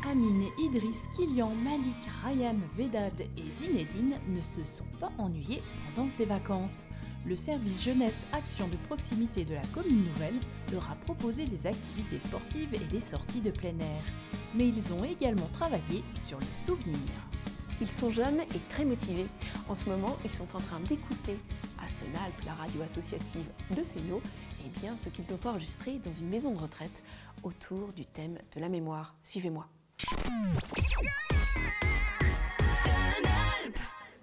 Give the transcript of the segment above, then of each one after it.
Amine, Idriss, Kylian, Malik, Ryan, Vedad et Zinedine ne se sont pas ennuyés pendant ces vacances. Le service jeunesse action de proximité de la commune nouvelle leur a proposé des activités sportives et des sorties de plein air. Mais ils ont également travaillé sur le souvenir. Ils sont jeunes et très motivés. En ce moment, ils sont en train d'écouter à Senalp, la radio associative de Sénaux, ce qu'ils ont enregistré dans une maison de retraite autour du thème de la mémoire. Suivez-moi.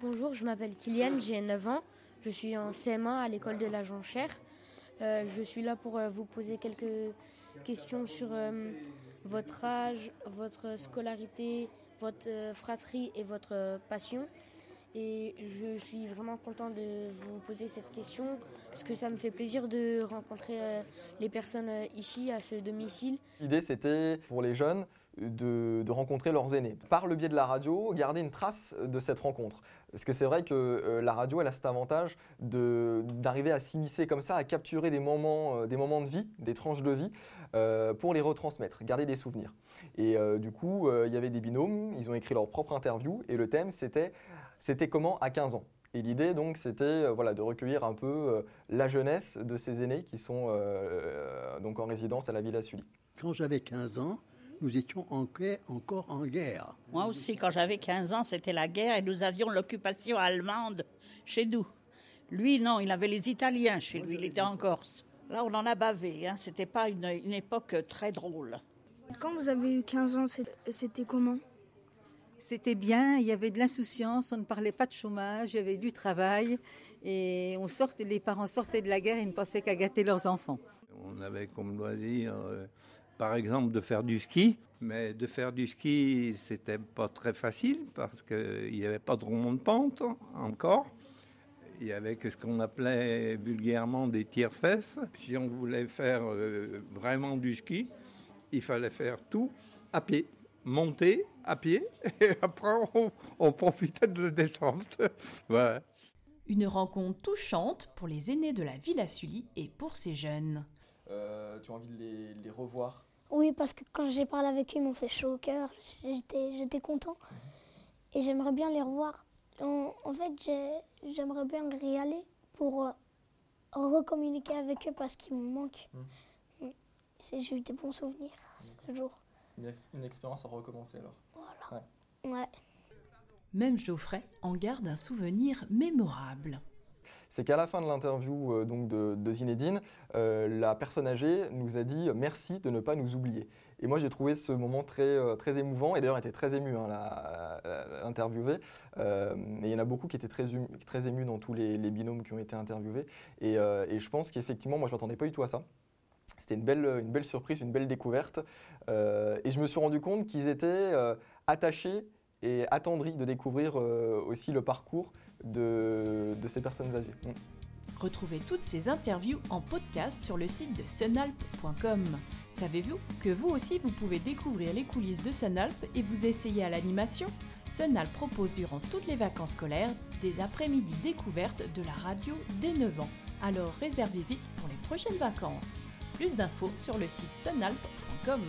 Bonjour, je m'appelle Kylian, j'ai 9 ans. Je suis en CM1 à l'école de la Jonchère. Je suis là pour vous poser quelques questions sur votre âge, votre scolarité, votre fratrie et votre passion. Et je suis vraiment content de vous poser cette question parce que ça me fait plaisir de rencontrer les personnes ici à ce domicile. L'idée, c'était pour les jeunes de rencontrer leurs aînés. Par le biais de la radio, garder une trace de cette rencontre. Parce que c'est vrai que la radio, elle a cet avantage d'arriver à s'immiscer comme ça, à capturer des moments de vie, des tranches de vie, pour les retransmettre, garder des souvenirs. Et du coup, il y avait des binômes, ils ont écrit leur propre interview et le thème, c'était comment à 15 ans. Et l'idée, donc, c'était de recueillir un peu la jeunesse de ces aînés qui sont donc en résidence à la Villa Sully. Quand j'avais 15 ans, nous étions encore en guerre. Moi aussi, quand j'avais 15 ans, c'était la guerre et nous avions l'occupation allemande chez nous. Lui, non, il avait les Italiens chez lui, il était en Corse. Là, on en a bavé, hein. C'était pas une époque très drôle. Quand vous avez eu 15 ans, c'était comment ? C'était bien, il y avait de l'insouciance, on ne parlait pas de chômage, il y avait du travail et les parents sortaient de la guerre et ils ne pensaient qu'à gâter leurs enfants. On avait comme loisir, par exemple, de faire du ski, mais de faire du ski, c'était pas très facile parce qu'il n'y avait pas de roulement de pente encore. Il y avait que ce qu'on appelait vulgairement des tire-fesses. Si on voulait faire vraiment du ski, il fallait faire tout à pied. Monter à pied et après on profitait de la descente. Voilà. Une rencontre touchante pour les aînés de la Villa Sully et pour ces jeunes. Tu as envie de les revoir ? Oui, parce que quand j'ai parlé avec eux, ils m'ont fait chaud au cœur. J'étais content et j'aimerais bien les revoir. En fait, j'aimerais bien y aller pour recommuniquer avec eux parce qu'ils me manquent. J'ai eu des bons souvenirs ce jour. Une expérience à recommencer alors. Voilà. Ouais. Même Geoffrey en garde un souvenir mémorable. C'est qu'à la fin de l'interview de Zinedine, la personne âgée nous a dit « merci de ne pas nous oublier ». Et moi j'ai trouvé ce moment très, très émouvant et d'ailleurs elle était très émue l'interviewée. Et il y en a beaucoup qui étaient très émus dans tous les binômes qui ont été interviewés. Et je pense qu'effectivement, moi je ne m'attendais pas du tout à ça. C'était une belle surprise, une belle découverte. Et je me suis rendu compte qu'ils étaient attachés et attendris de découvrir aussi le parcours de ces personnes âgées. Retrouvez toutes ces interviews en podcast sur le site de senalp.com. Savez-vous que vous aussi vous pouvez découvrir les coulisses de Senalp et vous essayer à l'animation ? Senalp propose durant toutes les vacances scolaires des après-midi découvertes de la radio dès 9 ans. Alors réservez vite pour les prochaines vacances. Plus d'infos sur le site senalp.com.